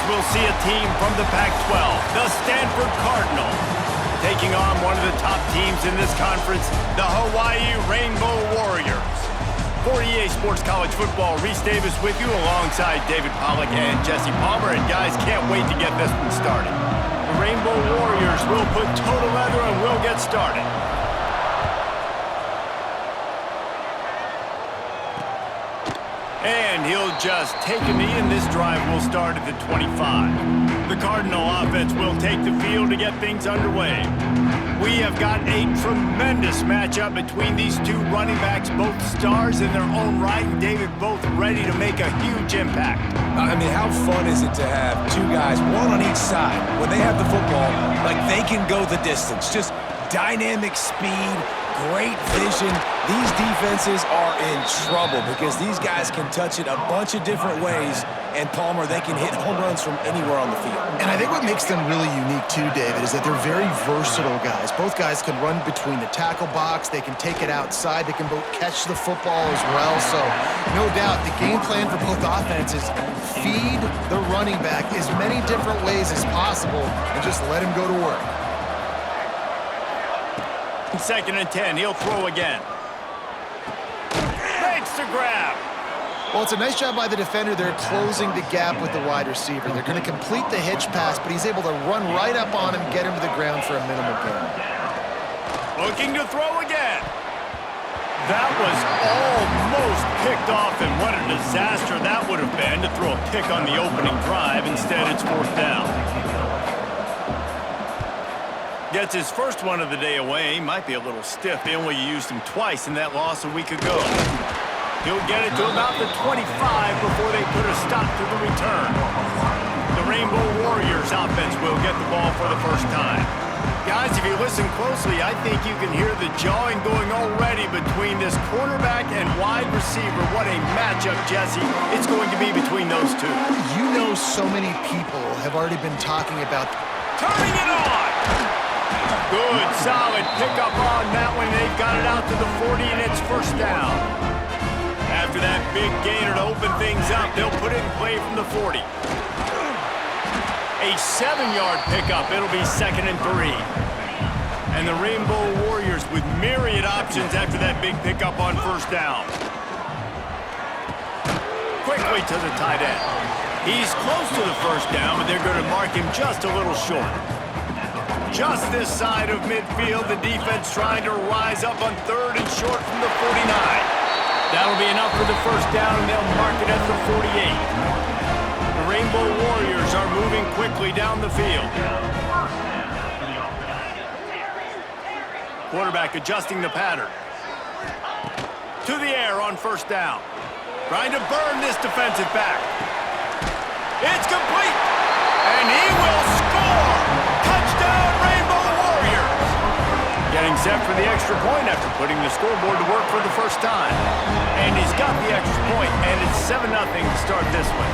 we'll see a team from the Pac-12, the Stanford Cardinal, taking on one of the top teams in this conference, the Hawaii Rainbow Warriors. For EA Sports College Football, Reese Davis with you alongside David Pollack and Jesse Palmer. And guys, can't wait to get this one started. The Rainbow Warriors will put total leather and we'll get started. And he'll just take a knee, and this drive will start at the 25. The Cardinal offense will take the field to get things underway. We have got a tremendous matchup between these two running backs, both stars in their own right, and David, both ready to make a huge impact. I mean, how fun is it to have two guys, one on each side, when they have the football, like they can go the distance. Just dynamic speed, great vision. These defenses are in trouble because these guys can touch it a bunch of different ways, and Palmer, they can hit home runs from anywhere on the field. And I think what makes them really unique too, David, is that they're very versatile guys. Both guys can run between the tackle box, they can take it outside, they can both catch the football as well. So no doubt the game plan for both offenses, feed the running back as many different ways as possible and just let him go to work. 2nd and 10, he'll throw again. Makes the grab. Well, it's a nice job by the defender. They're closing the gap with the wide receiver. They're going to complete the hitch pass, but he's able to run right up on him, get him to the ground for a minimal gain. Looking to throw again. That was almost picked off, and what a disaster that would have been to throw a pick on the opening drive. Instead, it's 4th down. Gets his first one of the day away. He might be a little stiff. They only used him twice in that loss a week ago. He'll get it to about the 25 before they put a stop to the return. The Rainbow Warriors offense will get the ball for the first time. Guys, if you listen closely, I think you can hear the jawing going already between this quarterback and wide receiver. What a matchup, Jesse. It's going to be between those two. You know, so many people have already been talking about turning it on. Good, solid pickup on that one. They've got it out to the 40, and it's 1st down. After that big gainer to open things up, they'll put it in play from the 40. A 7-yard pickup. It'll be 2nd and 3. And the Rainbow Warriors with myriad options after that big pickup on 1st down. Quickly to the tight end. He's close to the 1st down, but they're going to mark him just a little short. Just this side of midfield, the defense trying to rise up on 3rd and short from the 49. That'll be enough for the 1st down, and they'll mark it at the 48. The Rainbow Warriors are moving quickly down the field. Quarterback adjusting the pattern. To the air on 1st down. Trying to burn this defensive back. It's complete, and he will score! Touchdown, Rainbow Warriors! Getting set for the extra point after putting the scoreboard to work for the first time. And he's got the extra point, and it's 7-0 to start this one.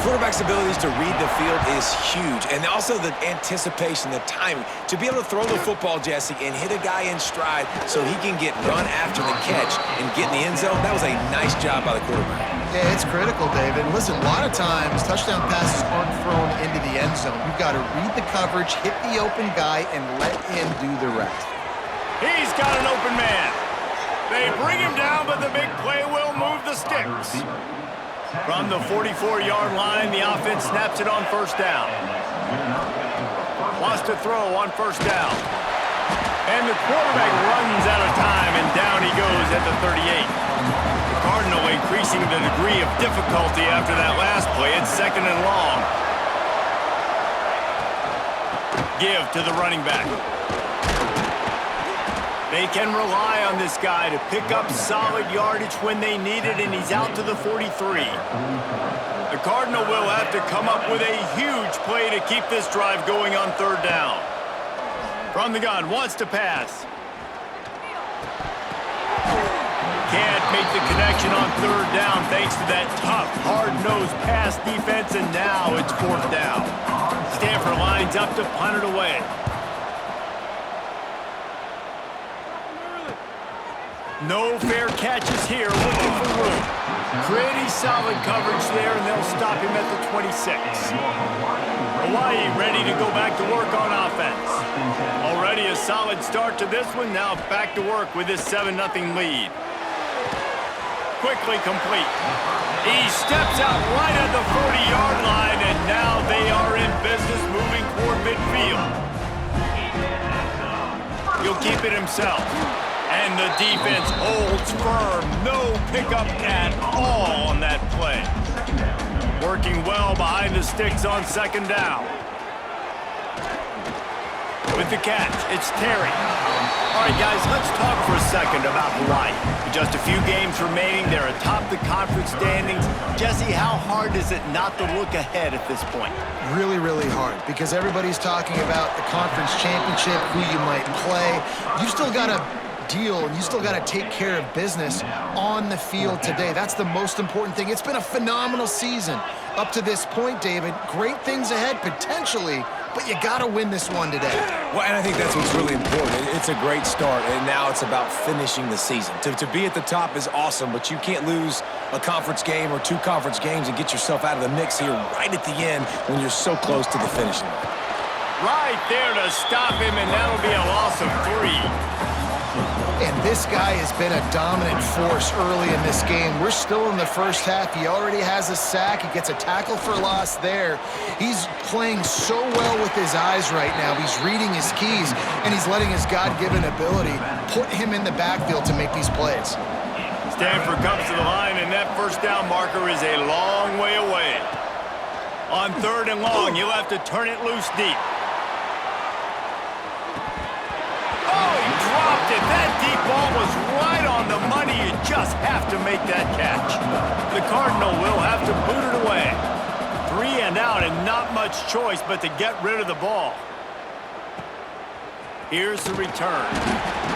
Quarterback's abilities to read the field is huge, and also the anticipation, the timing. To be able to throw the football, Jesse, and hit a guy in stride so he can get run after the catch and get in the end zone, that was a nice job by the quarterback. Yeah, it's critical, David. Listen, a lot of times, touchdown passes aren't thrown into the end zone. You've got to read the coverage, hit the open guy, and let him do the rest. He's got an open man. They bring him down, but the big play will move the sticks. From the 44-yard line, the offense snaps it on 1st down. Wants to throw on 1st down. And the quarterback runs out of time, and down he goes at the 38. The Cardinal increasing the degree of difficulty after that last play. It's 2nd and long. Give to the running back. They can rely on this guy to pick up solid yardage when they need it, and he's out to the 43. The Cardinal will have to come up with a huge play to keep this drive going on 3rd down. From the gun, wants to pass. Can't make the connection on 3rd down thanks to that tough, hard-nosed pass defense, and now it's 4th down. Stanford lines up to punt it away. No fair catches here, looking for room. Pretty solid coverage there, and they'll stop him at the 26. Hawaii ready to go back to work on offense. Already a solid start to this one. Now back to work with this 7-0 lead. Quickly complete. He steps out right at the 40-yard line, and now they are in business moving toward midfield. He'll keep it himself. And the defense holds firm. No pickup at all on that play. Working well behind the sticks on second down. With the catch, it's Terry. All right, guys, let's talk for a second about Hawaii. With just a few games remaining, they're atop the conference standings. Jesse, how hard is it not to look ahead at this point? Really, really hard, because everybody's talking about the conference championship, who you might play. You still got to deal, and you still got to take care of business on the field today. That's the most important thing. It's been a phenomenal season up to this point, David. Great things ahead, potentially, but you got to win this one today. Well, and I think that's what's really important. It's a great start, and now it's about finishing the season. To be at the top is awesome, but you can't lose a conference game or 2 conference games and get yourself out of the mix here right at the end when you're so close to the finish line. Right there to stop him, and that'll be a loss of 3. And this guy has been a dominant force early in this game. We're still in the first half. He already has a sack. He gets a tackle for loss there. He's playing so well with his eyes right now. He's reading his keys, and he's letting his God-given ability put him in the backfield to make these plays. Stanford comes to the line, and that first down marker is a long way away. On 3rd and long, you'll have to turn it loose deep. That deep ball was right on the money. You just have to make that catch. The Cardinal will have to boot it away. 3 and out, and not much choice but to get rid of the ball. Here's the return.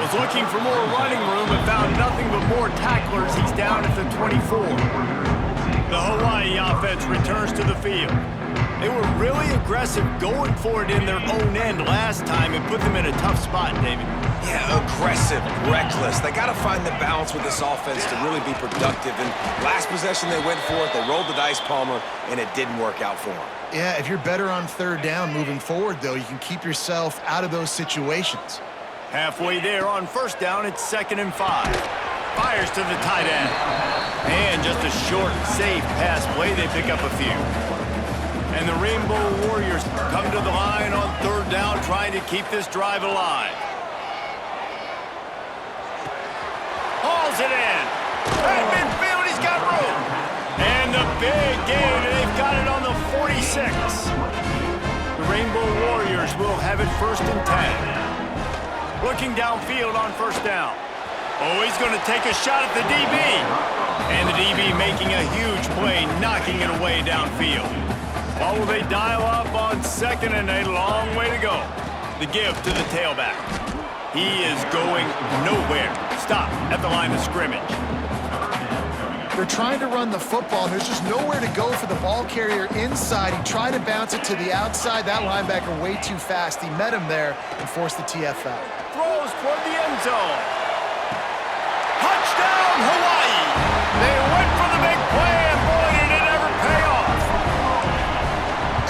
Was looking for more running room and found nothing but more tacklers. He's down at the 24. The Hawaii offense returns to the field. They were really aggressive going for it in their own end last time and put them in a tough spot, David. Yeah, aggressive, reckless. They got to find the balance with this offense to really be productive. And last possession they went for it, they rolled the dice, Palmer, and it didn't work out for them. Yeah, if you're better on 3rd down moving forward, though, you can keep yourself out of those situations. Halfway there on 1st down, it's 2nd and 5. Fires to the tight end. And just a short, safe pass play, they pick up a few. And the Rainbow Warriors come to the line on 3rd down, trying to keep this drive alive. Hauls it in. At midfield, he's got room. And the big gain, and they've got it on the 46. The Rainbow Warriors will have it 1st and 10. Looking downfield on 1st down. Oh, he's going to take a shot at the DB. And the DB making a huge play, knocking it away downfield. Or will they dial up on 2nd and a long way to go? The give to the tailback. He is going nowhere. Stop at the line of scrimmage. They're trying to run the football, and there's just nowhere to go for the ball carrier inside. He tried to bounce it to the outside. That linebacker way too fast. He met him there and forced the TFL. Throws toward the end zone. Touchdown, Hawaii! They went for the big play, and boy, did it ever pay off.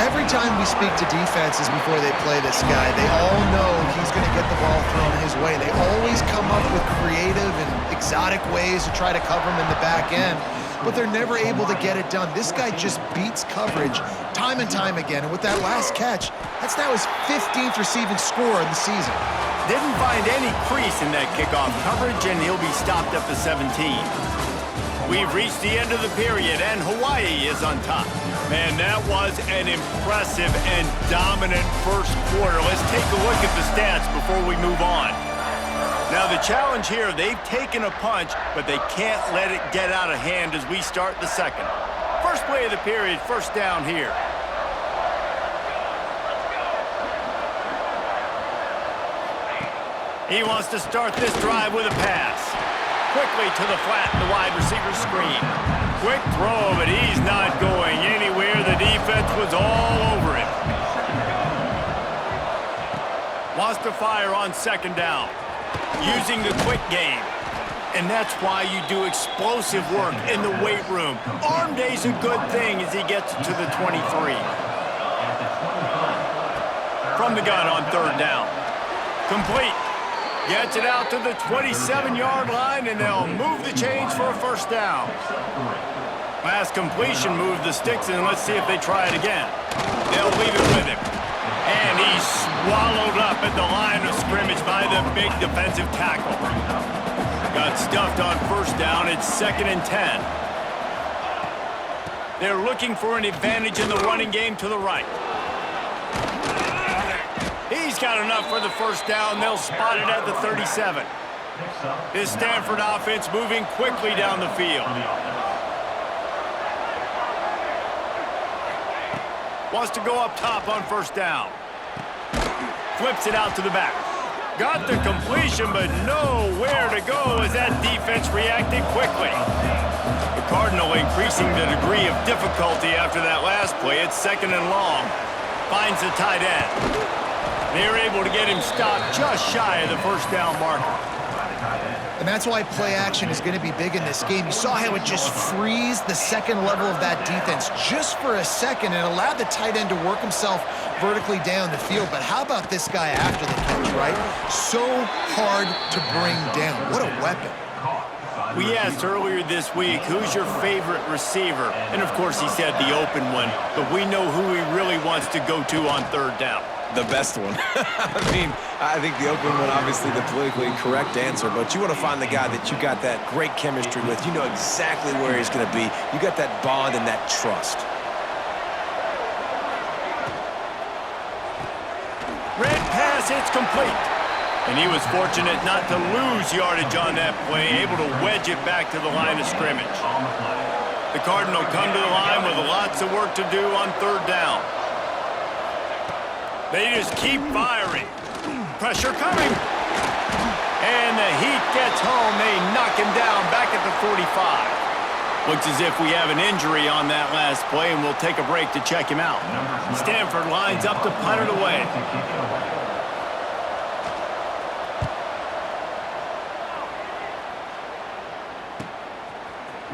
Every time we speak to defenses before they play this guy, they all know he's going to get the ball thrown his way. They always come up with creative and exotic ways to try to cover him in the back end, but they're never able to get it done. This guy just beats coverage time and time again, and with that last catch, that's now his 15th receiving score of the season. Didn't find any crease in that kickoff coverage, and he'll be stopped up to 17. We've reached the end of the period, and Hawaii is on top. Man, that was an impressive and dominant first quarter. Let's take a look at the stats before we move on. Now, the challenge here, they've taken a punch, but they can't let it get out of hand as we start the second. First play of the period, 1st down here. He wants to start this drive with a pass. Quickly to the flat, the wide receiver screen. Quick throw, but he's not going anywhere. The defense was all over him. Wants to fire on 2nd down. Using the quick game. And that's why you do explosive work in the weight room. Arm day's a good thing as he gets to the 23. From the gun on third down. Complete. Gets it out to the 27-yard line, and they'll move the chains for a first down. Last completion moved the sticks, and let's see if they try it again. They'll leave it with him. And he's swallowed up at the line of scrimmage by the big defensive tackle. Got stuffed on first down. It's 2nd and 10. They're looking for an advantage in the running game to the right. He's got enough for the first down. They'll spot it at the 37. This Stanford offense moving quickly down the field. Wants to go up top on first down. Flips it out to the back. Got the completion, but nowhere to go as that defense reacted quickly. The Cardinal increasing the degree of difficulty after that last play. It's 2nd and long. Finds the tight end. They're able to get him stopped just shy of the first down marker. And that's why play action is going to be big in this game. You saw how it just frees the second level of that defense just for a second and allowed the tight end to work himself vertically down the field. But how about this guy after the catch, right? So hard to bring down. What a weapon. We asked earlier this week, who's your favorite receiver? And of course he said the open one, but we know who he really wants to go to on third down. The best one. I mean, I think the open one, obviously the politically correct answer, but you want to find the guy that you got that great chemistry with. You know exactly where he's going to be. You got that bond and that trust. Red pass, it's complete. And he was fortunate not to lose yardage on that play, able to wedge it back to the line of scrimmage. The Cardinal come to the line with lots of work to do on third down. They just keep firing. Pressure coming. And the heat gets home. They knock him down back at the 45. Looks as if we have an injury on that last play, and we'll take a break to check him out. Stanford lines up to punt it away.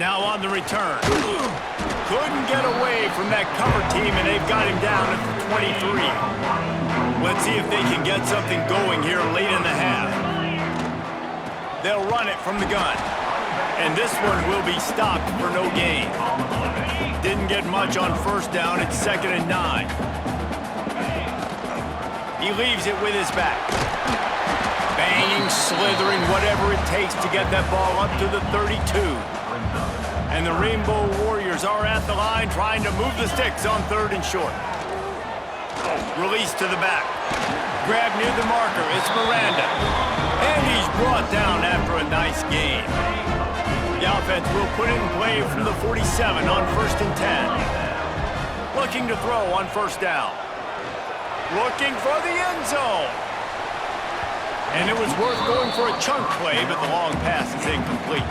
Now on the return. Couldn't get away from that cover team, and they've got him down at the 23. Let's see if they can get something going here late in the half. They'll run it from the gun. And this one will be stopped for no gain. Didn't get much on first down. It's 2nd and 9. He leaves it with his back. Banging, slithering, whatever it takes to get that ball up to the 32. And the Rainbow Warriors are at the line trying to move the sticks on third and short. Release to the back. Grab near the marker. It's Miranda. And he's brought down after a nice gain. The offense will put it in play from the 47 on 1st and 10. Looking to throw on first down. Looking for the end zone. And it was worth going for a chunk play, but the long pass is incomplete.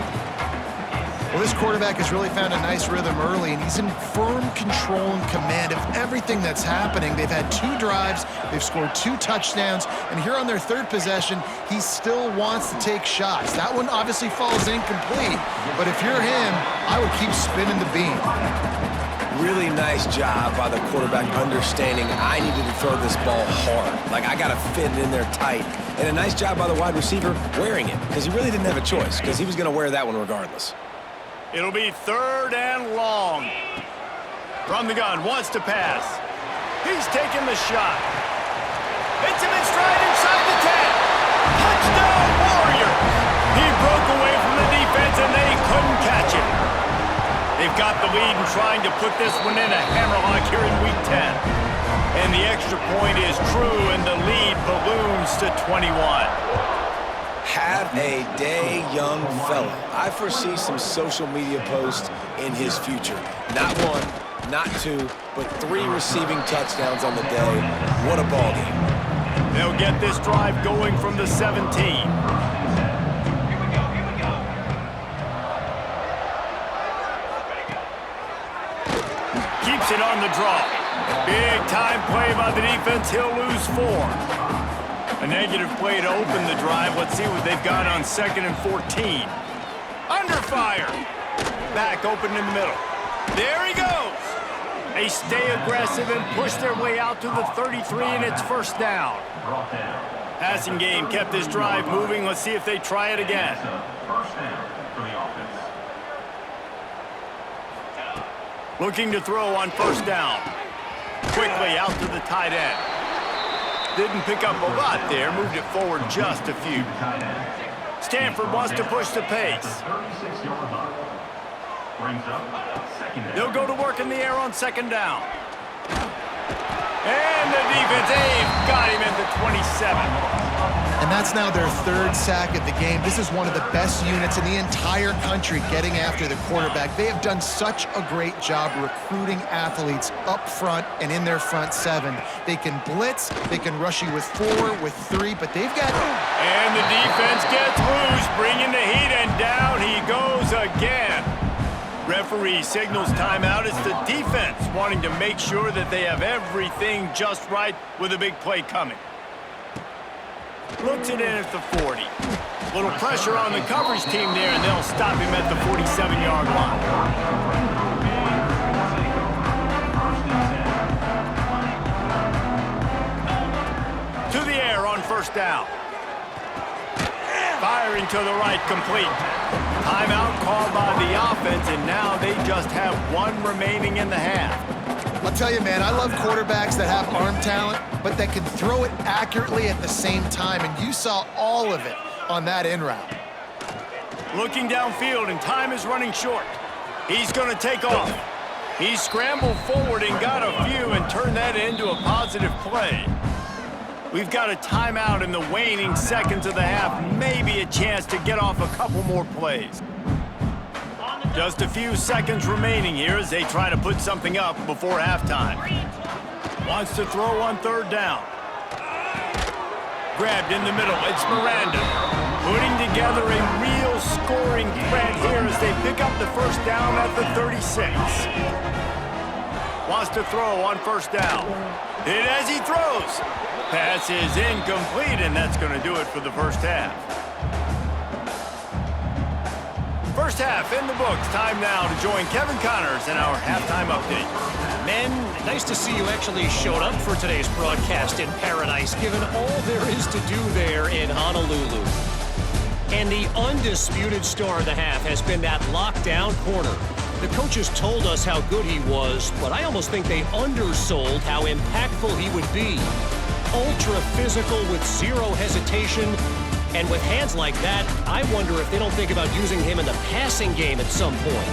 Well, this quarterback has really found a nice rhythm early, and he's in firm control and command of everything that's happening. They've had 2 drives, they've scored 2 touchdowns, and here on their 3rd possession, he still wants to take shots. That one obviously falls incomplete, but if you're him, I would keep spinning the beam. Really nice job by the quarterback understanding I needed to throw this ball hard. Like, I got to fit it in there tight. And a nice job by the wide receiver wearing it, because he really didn't have a choice, because he was going to wear that one regardless. It'll be 3rd and long. From the gun, wants to pass. He's taking the shot. Hits him in stride inside the 10. Touchdown, Warriors! He broke away from the defense, and they couldn't catch him. They've got the lead and trying to put this one in a hammerlock here in Week 10. And the extra point is true, and the lead balloons to 21. Have a day, young fella. I foresee some social media posts in his future. Not 1, not 2, but 3 receiving touchdowns on the day. What a ball game. They'll get this drive going from the 17. Keeps it on the draw. Big time play by the defense. He'll lose 4. A negative play to open the drive. Let's see what they've got on 2nd and 14. fire. Back open in the middle. There he goes. They stay aggressive and push their way out to the 33, and it's first down. Passing game kept this drive moving. Let's see if they try it again. Looking to throw on first down. Quickly out to the tight end. Didn't pick up a lot there. Moved it forward just a few. Stanford wants to push the pace. They'll go to work in the air on second down. And the defense, they've got him at the 27. And that's now their third sack of the game. This is one of the best units in the entire country getting after the quarterback. They have done such a great job recruiting athletes up front and in their front seven. They can blitz, they can rush you with 4, with 3, but they've got... And the defense gets loose, bringing the heat, and down he goes again. Referee signals timeout. It's the defense wanting to make sure that they have everything just right with a big play coming. Looks it in at the 40. Little pressure on the coverage team there, and they'll stop him at the 47-yard line. To the air on first down. Firing to the right, complete. Timeout called by the offense, and now they just have one remaining in the half. I'll tell you, man, I love quarterbacks that have arm talent, but that can throw it accurately at the same time, and you saw all of it on that in route. Looking downfield, and time is running short. He's going to take off. He scrambled forward and got a few and turned that into a positive play. We've got a timeout in the waning seconds of the half, maybe a chance to get off a couple more plays. Just a few seconds remaining here as they try to put something up before halftime. Wants to throw on third down. Grabbed in the middle, it's Miranda. Putting together a real scoring threat here as they pick up the first down at the 36. Wants to throw on first down. Hit as he throws. Pass is incomplete, and that's going to do it for the first half. First half in the books. Time now to join Kevin Connors in our halftime update. Men, nice to see you actually showed up for today's broadcast in paradise, given all there is to do there in Honolulu. And the undisputed star of the half has been that lockdown corner. The coaches told us how good he was, but I almost think they undersold how impactful he would be. Ultra physical with zero hesitation. And with hands like that, I wonder if they don't think about using him in the passing game at some point.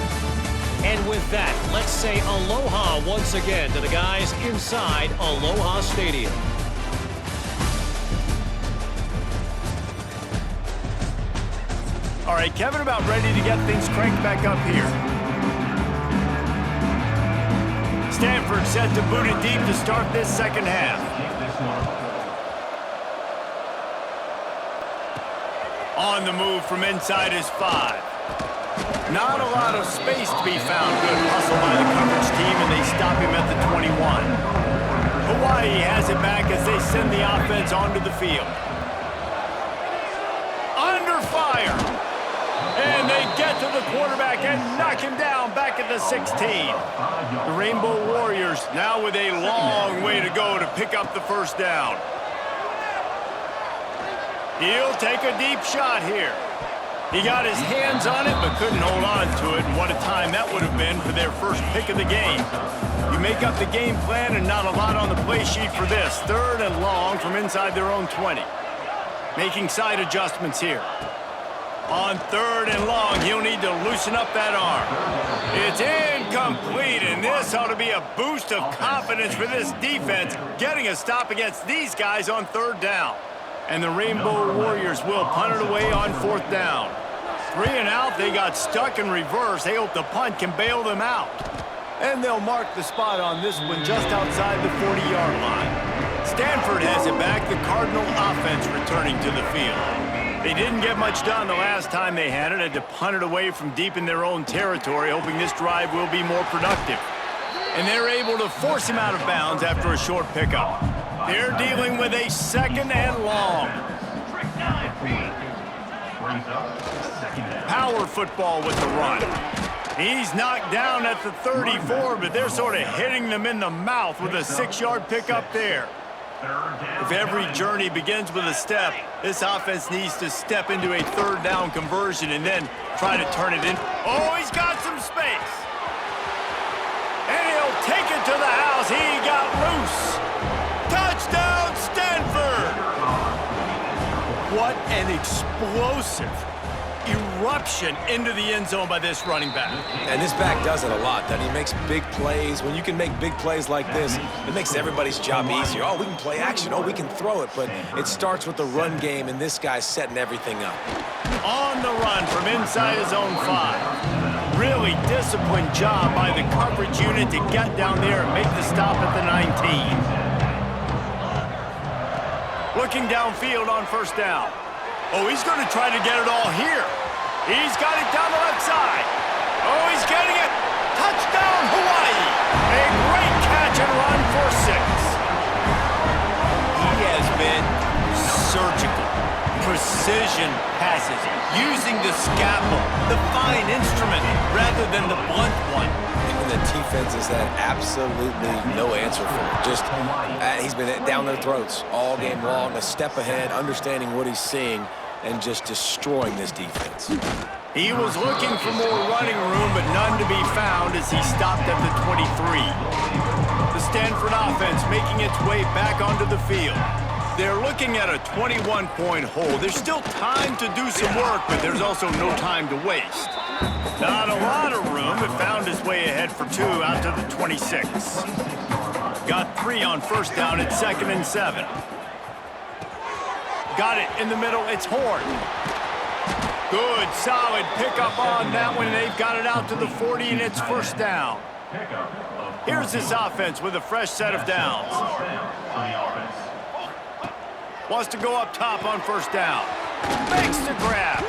And with that, let's say aloha once again to the guys inside Aloha Stadium. All right, Kevin, about ready to get things cranked back up here. Stanford set to boot it deep to start this second half. On the move from inside his 5. Not a lot of space to be found. Good hustle by the coverage team, and they stop him at the 21. Hawaii has it back as they send the offense onto the field. Under fire. And they get to the quarterback and knock him down back at the 16. The Rainbow Warriors now with a long way to go to pick up the first down. He'll take a deep shot here. He got his hands on it, but couldn't hold on to it, and what a time that would have been for their first pick of the game. You make up the game plan, and not a lot on the play sheet for this. Third and long from inside their own 20. Making side adjustments here. On third and long, he'll need to loosen up that arm. It's incomplete, and this ought to be a boost of confidence for this defense, getting a stop against these guys on third down. And the Rainbow Warriors will punt it away on fourth down. 3 and out, they got stuck in reverse. They hope the punt can bail them out. And they'll mark the spot on this one just outside the 40-yard line. Stanford has it back, the Cardinal offense returning to the field. They didn't get much done the last time they had it to punt it away from deep in their own territory, hoping this drive will be more productive. And they're able to force him out of bounds after a short pickup. They're dealing with a second and long. Power football with the run. He's knocked down at the 34, but they're sort of hitting them in the mouth with a 6-yard pickup there. If every journey begins with a step, this offense needs to step into a third down conversion and then try to turn it in. Oh, he's got some space. And he'll take it to the house. He got loose. Touchdown, Stanford! What an explosive eruption into the end zone by this running back. And this back does it a lot, doesn't he? Makes big plays. When you can make big plays like this, it makes everybody's job easier. Oh, we can play action. Oh, we can throw it. But it starts with the run game, and this guy's setting everything up. On the run from inside his own 5. Really disciplined job by the coverage unit to get down there and make the stop at the 19. Looking downfield on first down. Oh, he's going to try to get it all here. He's got it down the left side. Oh, he's getting it. Touchdown, Hawaii. A great catch and run for 6. He has been surgical. Precision passes, using the scalpel, the fine instrument, rather than the blunt one. And the defense has had absolutely no answer for it. Just, he's been down their throats all game long, a step ahead, understanding what he's seeing, and just destroying this defense. He was looking for more running room, but none to be found as he stopped at the 23. The Stanford offense making its way back onto the field. They're looking at a 21-point hole. There's still time to do some work, but there's also no time to waste. Not a lot of room. It found its way ahead for 2 out to the 26. Got 3 on first down at 2nd and 7. Got it in the middle. It's Horn. Good, solid pickup on that one. They've got it out to the 40, and it's first down. Here's this offense with a fresh set of downs. Wants to go up top on first down. Makes the grab.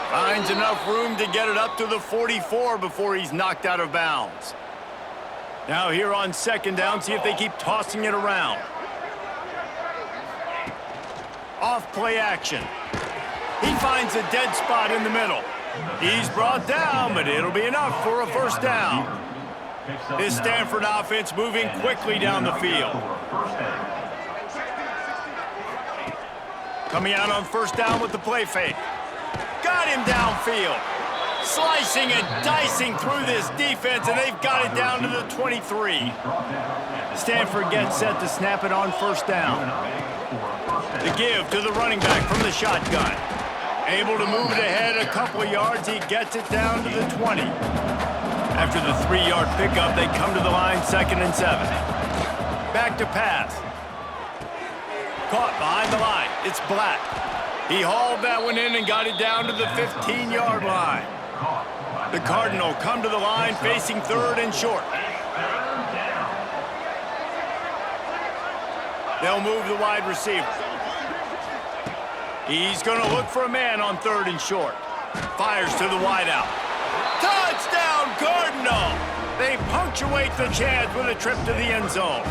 Finds enough room to get it up to the 44 before he's knocked out of bounds. Now here on second down, see if they keep tossing it around. Off play action. He finds a dead spot in the middle. He's brought down, but it'll be enough for a first down. This Stanford offense moving quickly down the field. Coming out on first down with the play fake. Got him downfield. Slicing and dicing through this defense, and they've got it down to the 23. Stanford gets set to snap it on first down. The give to the running back from the shotgun. Able to move it ahead a couple of yards. He gets it down to the 20. After the 3-yard pickup, they come to the line 2nd and 7. Back to pass. Caught behind the line. It's Black. He hauled that one in and got it down to the 15-yard line. The Cardinal come to the line facing 3rd and short. They'll move the wide receiver. He's going to look for a man on 3rd and short. Fires to the wideout. Touchdown, Cardinal! They punctuate the chance with a trip to the end zone.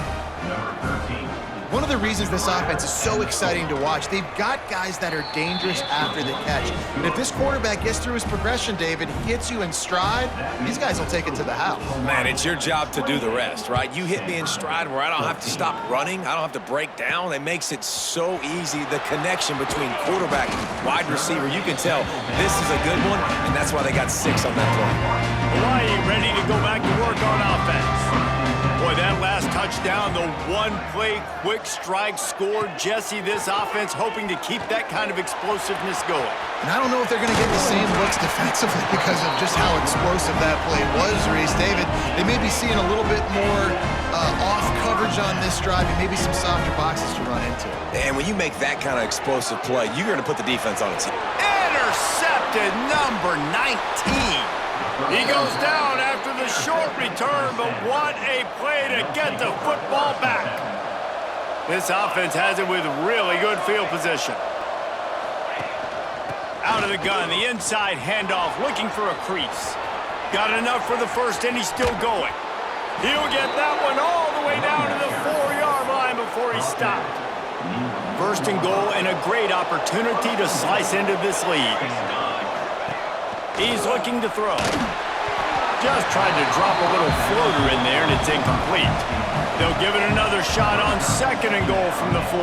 One of the reasons this offense is so exciting to watch, they've got guys that are dangerous after the catch. And if this quarterback gets through his progression, David, hits you in stride, these guys will take it to the house. Man, it's your job to do the rest, right? You hit me in stride where I don't have to stop running. I don't have to break down. It makes it so easy. The connection between quarterback, wide receiver, you can tell this is a good one, and that's why they got 6 on that play. Hawaii ready to go back to work on offense. Boy, that last touchdown, the one-play quick strike scored. Jesse, this offense hoping to keep that kind of explosiveness going. And I don't know if they're going to get the same looks defensively because of just how explosive that play was, Reese. David, they may be seeing a little bit more off coverage on this drive and maybe some softer boxes to run into. And when you make that kind of explosive play, you're going to put the defense on its heels. Intercepted, number 19. He goes down after the short return, but what a play to get the football back. This offense has it with really good field position. Out of the gun, the inside handoff, looking for a crease. Got enough for the first, and he's still going. He'll get that one all the way down to the 4-yard line before he stopped. First and goal and a great opportunity to slice into this lead. He's looking to throw. Just tried to drop a little floater in there, and it's incomplete. They'll give it another shot on second and goal from the 4.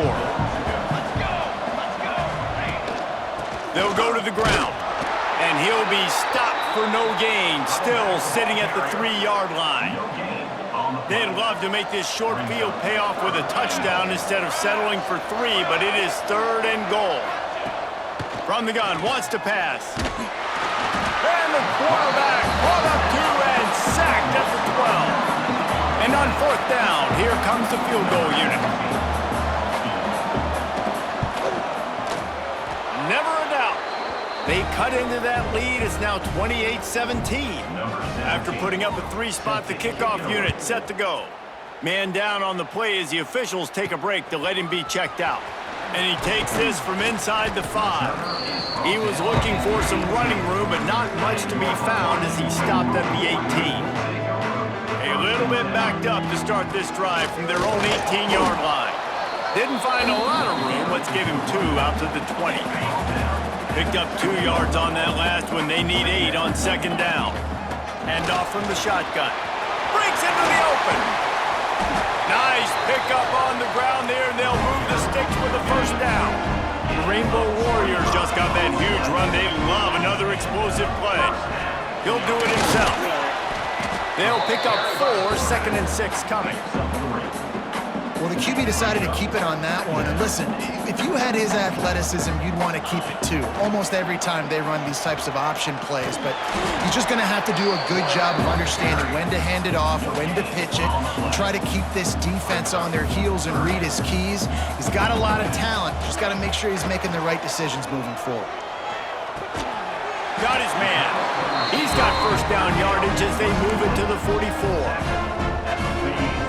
They'll go to the ground, and he'll be stopped for no gain, still sitting at the 3-yard line. They'd love to make this short field pay off with a touchdown instead of settling for 3, but it is third and goal. From the gun, wants to pass. And the quarterback caught up to and sacked at the 12. And on fourth down, here comes the field goal unit. Never a doubt. They cut into that lead. It's now 28-17. After putting up a 3-spot, the kickoff unit set to go. Man down on the play as the officials take a break to let him be checked out. And he takes this from inside the 5. He was looking for some running room, but not much to be found as he stopped at the 18. A little bit backed up to start this drive from their own 18-yard line. Didn't find a lot of room. Let's give him 2 out to the 20. Picked up 2 yards on that last one. They need 8 on second down. Hand off from the shotgun. Breaks into the open. Nice pickup on the ground there, and they'll move the sticks with a first down. The Rainbow Warriors just got that huge run. They love another explosive play. He'll do it himself. They'll pick up 4, second and 6 coming. Well, the QB decided to keep it on that one. And listen, if you had his athleticism, you'd want to keep it too. Almost every time they run these types of option plays. But he's just going to have to do a good job of understanding when to hand it off, when to pitch it, and try to keep this defense on their heels and read his keys. He's got a lot of talent. Just got to make sure he's making the right decisions moving forward. Got his man. He's got first down yardage as they move it to the 44.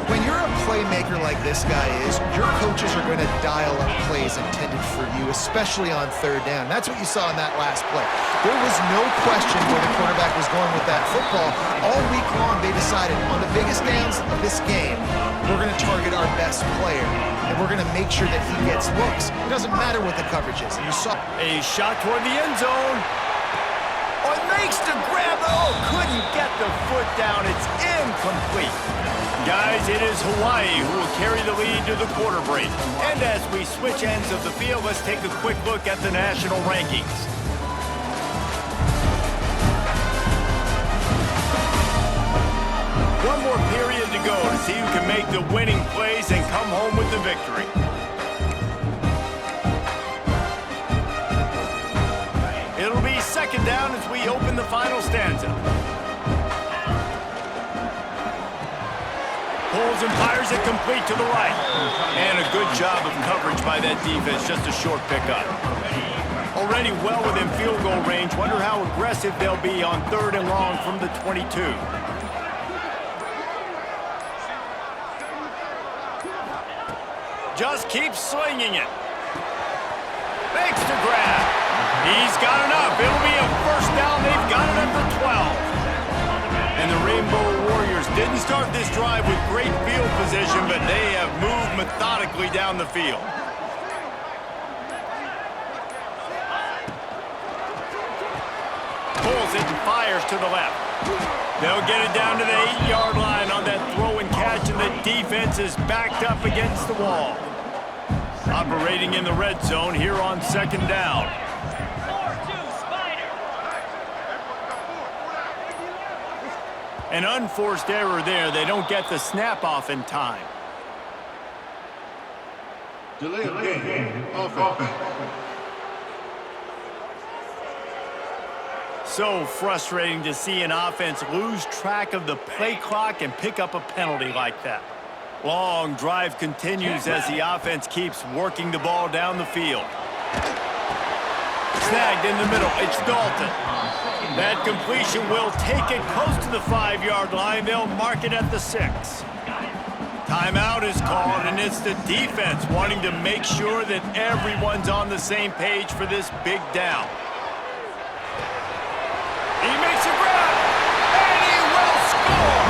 When you're a playmaker like this guy is, your coaches are going to dial up plays intended for you, especially on third down. That's what you saw in that last play. There was no question where the quarterback was going with that football. All week long, they decided on the biggest downs of this game, we're going to target our best player, and we're going to make sure that he gets looks. It doesn't matter what the coverage is. And you saw a shot toward the end zone. Oh, makes the grab. Oh, couldn't get the foot down. It's incomplete. Guys, it is Hawaii who will carry the lead to the quarter break. And as we switch ends of the field, let's take a quick look at the national rankings. One more period to go to see who can make the winning plays and come home with the victory. It'll be second down as we open the final stanza. Pulls and fires it complete to the right. And a good job of coverage by that defense, just a short pickup. Already well within field goal range. Wonder how aggressive they'll be on third and long from the 22. Just keeps slinging it. Makes the grab. He's got enough. It'll be a first down. They've got it at the 12. And the Rainbow Warriors didn't start this drive with great field position, but they have moved methodically down the field. Pulls it and fires to the left. They'll get it down to the 8-yard line on that throw and catch, and the defense is backed up against the wall. Operating in the red zone here on second down. An unforced error there. They don't get the snap off in time. Delay of game. Offense. So frustrating to see an offense lose track of the play clock and pick up a penalty like that. Long drive continues as the offense keeps working the ball down the field. Snagged in the middle. It's Dalton. That completion will take it close to the 5-yard line. They'll mark it at the 6. Timeout is called, and it's the defense wanting to make sure that everyone's on the same page for this big down. He makes a grab, and he will score!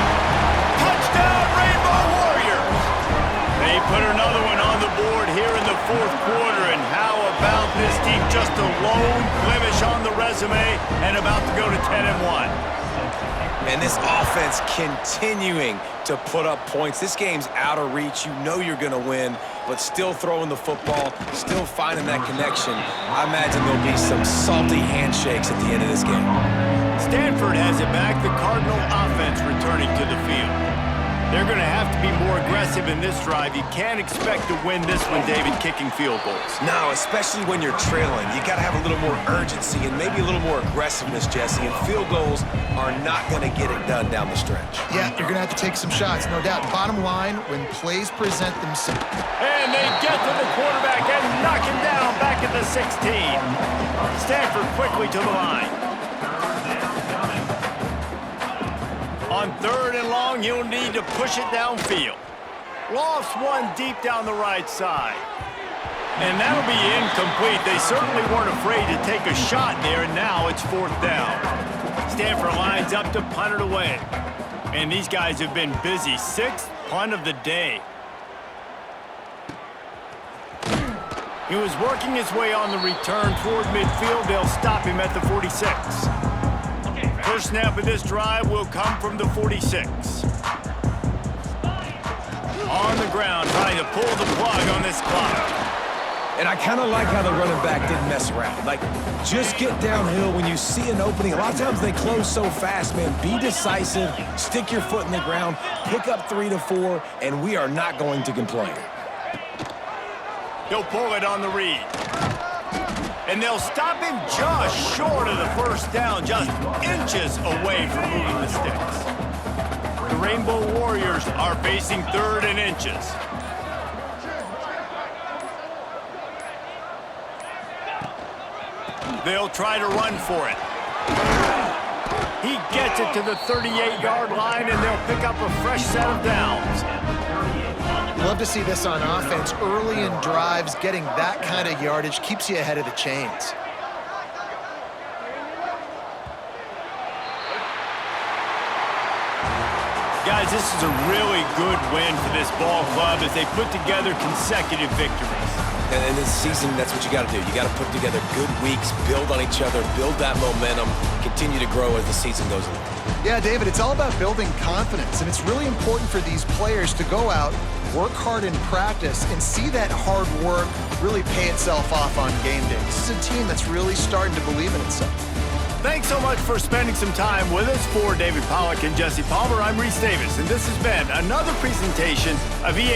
Touchdown, Rainbow Warriors! They put another one on the board here in the fourth quarter, and how about this team? Just a lone blemish on the resume and about to go to 10-1. And this offense continuing to put up points. This game's out of reach. You know you're going to win, but still throwing the football, still finding that connection. I imagine there'll be some salty handshakes at the end of this game. Stanford has it back. The Cardinal offense returning to the field. They're going to have to be more aggressive in this drive. You can't expect to win this one, David, kicking field goals. No, especially when you're trailing. You got to have a little more urgency and maybe a little more aggressiveness, Jesse. And field goals are not going to get it done down the stretch. Yeah, you're going to have to take some shots, no doubt. Bottom line, when plays present themselves. And they get to the quarterback and knock him down back at the 16. Stanford quickly to the line. On 3rd and long, he'll need to push it downfield. Lofts one deep down the right side. And that'll be incomplete. They certainly weren't afraid to take a shot there, and now it's 4th down. Stanford lines up to punt it away. And these guys have been busy. 6th punt of the day. He was working his way on the return toward midfield. They'll stop him at the 46. First snap of this drive will come from the 46. On the ground, trying to pull the plug on this clock. And I kind of like how the running back didn't mess around. Like, just get downhill when you see an opening. A lot of times they close so fast, man. Be decisive, stick your foot in the ground, pick up 3 to 4, and we are not going to complain. He'll pull it on the read. And they'll stop him just short of the first down, just inches away from moving the sticks. The Rainbow Warriors are facing 3rd and inches. They'll try to run for it. He gets it to the 38-yard line, and they'll pick up a fresh set of downs. Love to see this on offense. Early in drives, getting that kind of yardage keeps you ahead of the chains. Guys, this is a really good win for this ball club as they put together consecutive victories. And in this season, that's what you got to do. You got to put together good weeks, build on each other, build that momentum, continue to grow as the season goes along. Yeah, David, it's all about building confidence, and it's really important for these players to go out, work hard in practice, and see that hard work really pay itself off on game day. This is a team that's really starting to believe in itself. Thanks so much for spending some time with us. For David Pollack and Jesse Palmer, I'm Reese Davis, and this has been another presentation of EA